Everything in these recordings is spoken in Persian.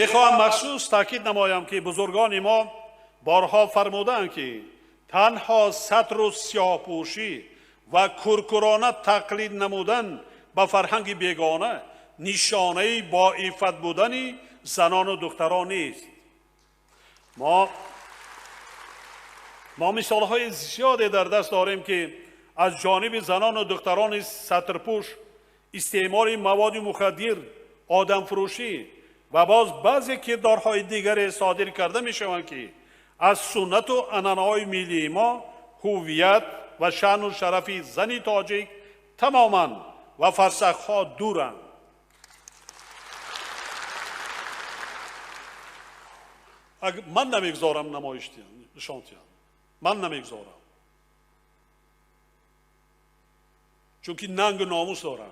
میخواهم مخصوص تاکید نمایم که بزرگان ما بارها فرمودند که تنها ستر و سیاه‌پوشی و کرکرانه تقلید نمودن به فرهنگ بیگانه نشانه با عفت بودن زنان و دختران نیست. ما مثالهای زیادی در دست داریم که از جانب زنان و دختران سترپوش استعمال مواد مخدر، آدم فروشی و باز بعضی کردارهای دیگر صادر کرده می شوند که از سنت و عنعنه‌های ملی ما هویت و شأن و شرف زن تاجیک تماما و فرسخها دورند. من نمیگذارم نمایش نشان دهم. من نمیگذارم، چون که ننگ و ناموس دارم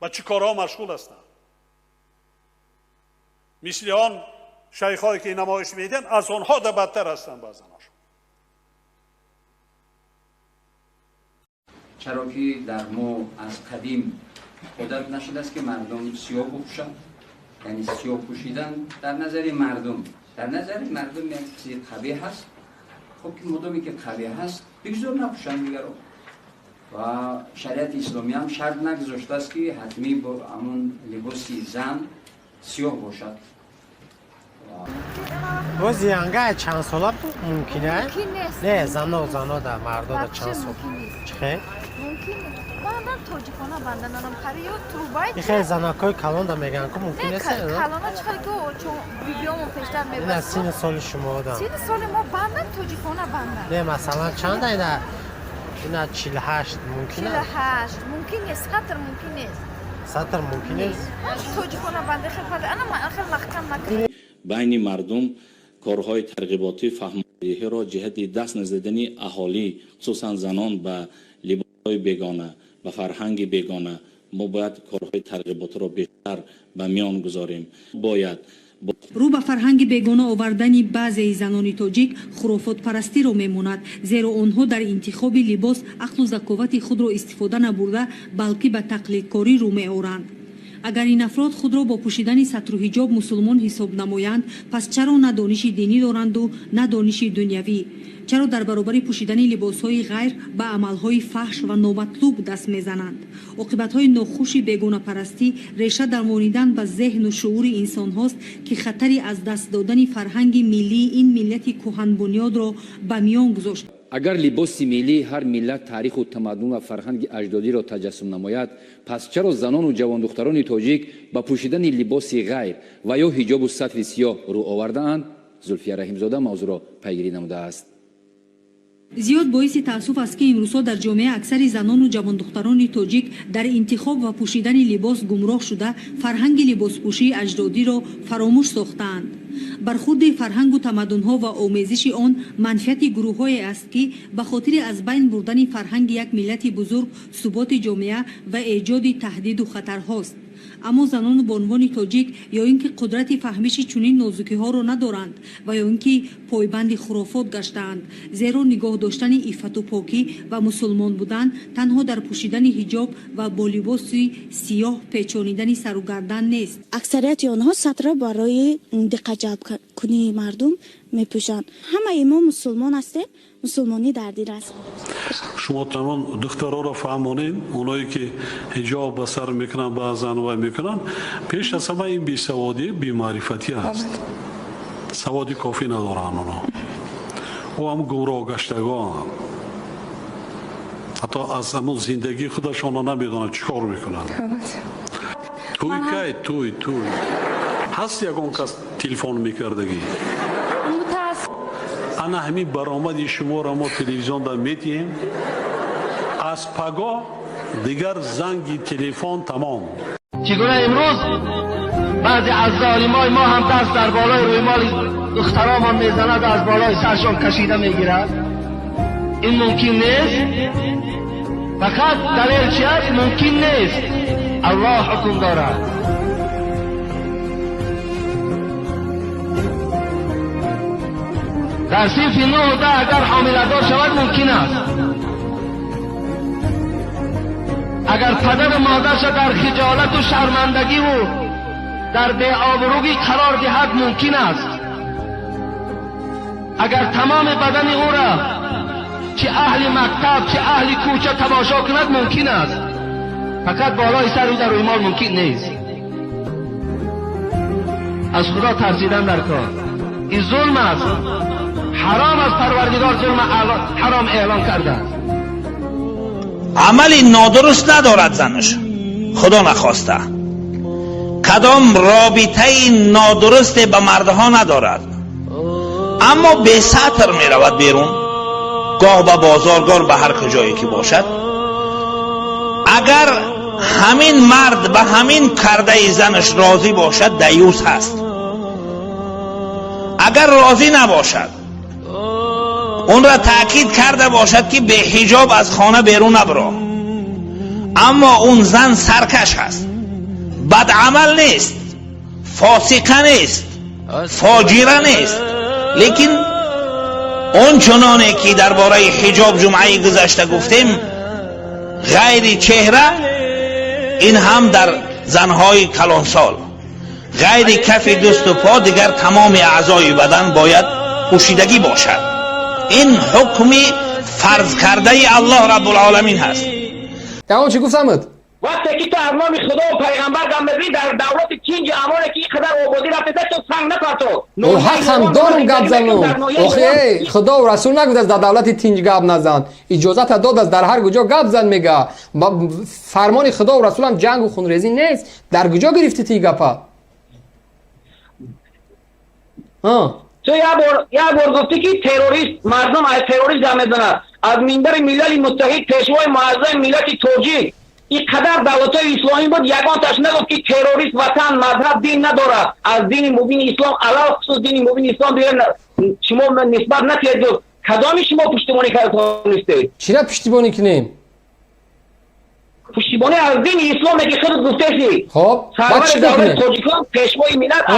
و چه کارها مشغول هستم. مثل آن شیخ‌هایی که نمایش میدن از آنها در بدتر هستند بعضناشون. چرا که در ما از قدیم عادت نشده است که مردم سیاه بپوشند؟ یعنی سیاه پوشیدن در نظر مردم یک چیز قبیح هست. خب که مدامی که قبیح هست بگذار نپوشند دیگر رو. و شریعت اسلامی هم شرط نگذاشته است که حتمی با همون لباسی زن سیاه باشد. باز یانگه چند ساله بود ممکنه؟ ممکن نیست. نه زنا در مردا در چند سال؟ چه؟ ممکن نیست. من توجیکانا بندنم خریو تروبای. خیلی زناکای کلان دا میگن که ممکن نیست. نه کلانا چقدر که چون بیبیامون پیشتر میبرد. نه سین سال شما دا. سین سال ما بندن توجیکانا بندن. نه مثلا چند اینا؟ اینا 48 ممکنه؟ 48 ممکن نیست. خطر ممکن نیست. سطر ممکن نیست. توجیکانا بنده خیلی فرد. انا ما آخر مختم نکرد. بین مردم کارهای ترغیباتی فهماندهی را جهت دست نزدن اهالی خصوصا زنان به لباسهای بیگانه و فرهنگ بیگانه ما باید کارهای ترغیباتی را بیشتر به میان گذاریم. باید رو به فرهنگ بیگانه آوردن بعضی زنان تاجیک خرافات پرستی را میماند، زیرا آنها در انتخاب لباس عقل و ذکاوت خود را استفاده نبرده بلکه به تقلیدکاری رو میآورند. اگر این افراد خود را با پوشیدن ستر و حجاب مسلمان حساب نمایند، پس چرا نه دانش دینی دارند و نه دانش دنیوی؟ چرا در برابر پوشیدن لباسهای غیر به عملهای فحش و نامطلوب دست میزنند؟ عاقبت‌های ناخوش بیگانه پرستی ریشه در مانیدن به ذهن و شعور انسان هاست که خطری از دست دادن فرهنگ ملی این ملت کهن بنیاد را به میان گذاشت. اگر لباس ملی هر ملت تاریخ و تمدن و فرهنگ اجدادی را تجسم نماید، پس چرا زنان و جوان دختران تاجیک با پوشیدن لباس غیر و یا حجاب و ستر سیاه رو آورده اند؟ زلفیه رحیم‌زاده موضوع را پیگیری نموده است. زیاد باعث تأسف است که امروزها در جامعه اکثر زنان و جوان دختران تاجیک در انتخاب و پوشیدن لباس گمراه شده فرهنگ لباس پوشی اجدادی را فراموش ساختند. برخورد فرهنگ و تمدن‌ها و آمیزش آن منفعت گروه‌های است که به خاطر از بین بردن فرهنگ یک ملت بزرگ ثبات جامعه و ایجاد تهدید و خطرهاست. اما زنان به عنوان تاجیک یا اینکه قدرت فهمیش چنین نازکی ها را ندارند و یا اینکه پایبند خرافات گشتند، زیرا نگاه داشتن عفت و پاکی و مسلمان بودن تنها در پوشیدن حجاب و با لباس سیاه پیچانیدن سر و گردن نیست. اکثریت آنها ستر برای دقت جلب کنی مردم میپوشند. همه ما مسلمان هستیم، مسلمانی در دین است. شما تمام دخترها را فهمانید، اونایی که حجاب به سر میکنن بعضن و میکنن، پیش از همه این بیسوادی بی‌معرفتی است. سوادی کافی ندارن اونا و هم گمراه گشتگان، حتی از همون زندگی خودشان نمیدونن چیکار میکنن. توی هست یکون کس تلفن میکردگی؟ انا همین برآمد شما را ما تلویزیون دا میدیم، از پگاه دیگر زنگ تلفن تمام. چگونه امروز بعضی از ظالمای ما هم دست در بالای روی مال دختران میزند، از بالای سرشان کشیده میگیرد. این ممکن نیست. فقط دلیل چی است؟ ممکن نیست. الله حکم دارد. در صنف 9 و 10 اگر حامله‌دار شود ممکن است. اگر پدر و مادرش در خجالت و شرمندگی و در بی‌آبرویی قرار دهد ممکن است. اگر تمام بدن او را چه اهل مکتب چه اهل کوچه تماشا کند ممکن است، فقط بالای سر او در رویمال ممکن نیست. از خدا ترسیدن در کار. این ظلم است، حرام است. پروردگار ظلم حرام اعلان کرده است. عملی نادرست ندارد زنش، خدا نخواسته کدام رابطه نادرست به مردها ندارد، اما به سطر می رود بیرون، گاه به بازارگاه به هر کجایی که باشد. اگر همین مرد به همین کرده زنش راضی باشد دیوس هست. اگر راضی نباشد، اون را تأکید کرده باشد که به حجاب از خانه بیرون نبرو، اما اون زن سرکش هست، بدعمل نیست، فاسقه نیست، فاجره نیست، لیکن اون چنانه که درباره حجاب جمعه گذشته گفتیم غیر چهره، این هم در زنهای کلانسال غیر کف دست و پا دیگر تمام اعضای بدن باید پوشیدگی باشد. این حکمی فرض کرده الله رب العالمین هست. تمام چی گفتم؟ وقتی که تو از نام خدا و پیغمبر گم بزنی در دولت چینج امانه که این قدر آبادی رفته تو سنگ نکن تو. او حق هم دارم گپ زنم. آخه خدا و رسول نگفت از در دولت تینج گپ نزن. اجازت داد از در هر کجا گپ زن میگه. فرمان خدا و رسول هم جنگ و خونریزی نیست. در کجا گرفتی تی گپا؟ تو یک بار گفتی که تروریست مردم از تروریست گپ میزنن. از منبر ملل متحد پیشوای معظم ملت تاجیک این قدر دولت‌های اسلامی بود، یگان تاش نگفت که تروریست وطن مذهب دین نداره، از دین مبین اسلام علاوه خصوص دین مبین اسلام دیگر شما نسبت نتید. کدامی شما پشتیبانی کردید؟ چرا پشتیبانی کنیم؟ پشتیبانی از دین اسلامی که خودت گفته‌ای. خب سرور دولت تاجیکستان پیشوای ملت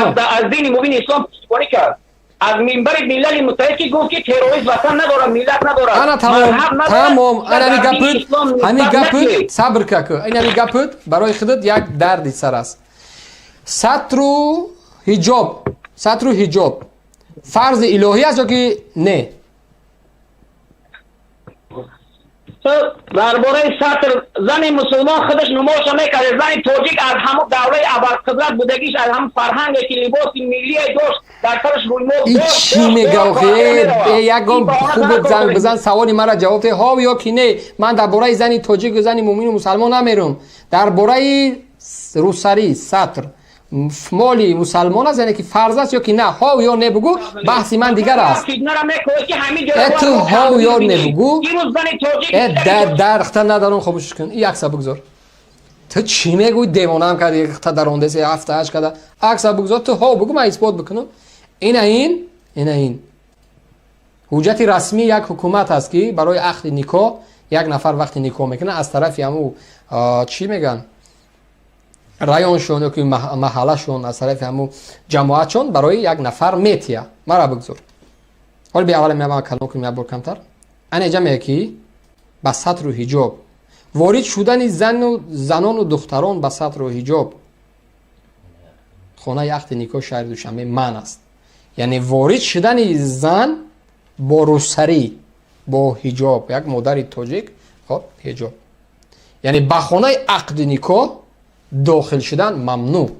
از دین مبین اسلام پشتیبانی کرد. از منبر ملل متحد که گفت که تروریست وطن نداره، ملت نداره. انا تمام انا گپت همین گپت صبر که این همین گپت برای خودت یک دردی سر است. ستر و حجاب فرض الهی است یا که نه؟ درباره سطر زن مسلمان خودش نمایش میکرد. زن تاجیک از همه دوره ابرقدرت بودگیش از همه فرهنگ که لباس ملی داشت در سرش رویمال داشت. چی میگه آخه؟ یکم خوب زنگ بزن سوالی مرا جواب ده ها یا کی نه. من درباره زن تاجیک و زن مومن و مسلمان نمیرم. درباره روسری سطر مالی مسلمان است، یعنی که فرض است یا که نه، ها یا نه بگو، بحثی من دیگر است. تو ها یا نه بگو در اختر ندارم خاموشش کن. این عکس بگذار. تو چی میگوی؟ دیوانه هم کردی اختر در رونده 7 8 کرده. عکس بگذار تو ها بگو من اثبات بکنم. این حجت رسمی یک حکومت است که برای عقد نکاح یک نفر وقتی نکاح میکنه از طرفی همو چی میگن رایونشون یا که محلشون از طرف همو جماعتشون برای یک نفر میتیه. مرا بگذار. حالا بیا اول میام کلام کنیم یک بار کمتر. انا جمعه که با سطر و حجاب وارد شدن زنان و دختران با سطر و حجاب خانه عقد نکاح شهر دوشنبه من است. یعنی وارد شدن زن با روسری با حجاب، یک مادر تاجیک خب حجاب، یعنی با خانه عقد نکاح داخل شدن ممنوع،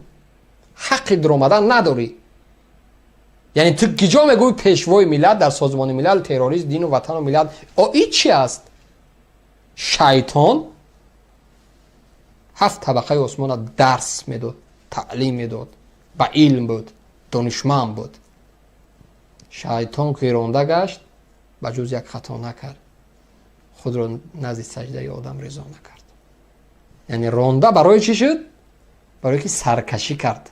حق در آمدن نداری. یعنی تو کجا میگوی پیشوای ملت در سازمان ملل تروریست دین و وطن و ملت؟ این چی است؟ شیطان 7 طبقه آسمان درس میداد، تعلیم میداد، با علم بود، دانشمند بود. شیطان که رانده گشت با جز یک خطا نکرد، خود را نزد سجده آدم رضا نکرد. یعنی رانده برای چی شد؟ برای که سرکشی کرد.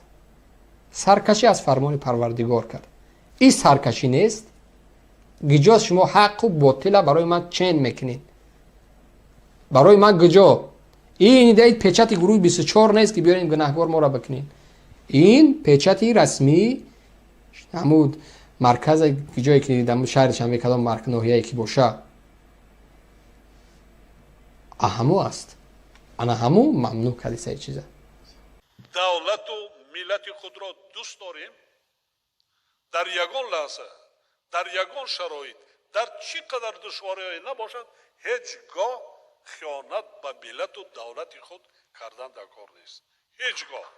سرکشی از فرمان پروردگار کرد. این سرکشی نیست. گجا شما حق و باطل برای من چین میکنید. برای من گجا این ایده پیچت گروه 24 نیست که بیارین گناهگار ما را بکنین. این پیچتی رسمی همون مرکز جایی که در شهرش هم کدام مرکز ناحیه‌ای که باشه اهمو است. انا همو ممنوع کردی سه چیزه. دولت و ملت خود را دوست داریم، در یگان لحظه، در یگان شرایط، در چی قدر دشواری نباشد، هیچگاه خیانت به ملت و دولت خود کردن در کار نیست. هیچگاه.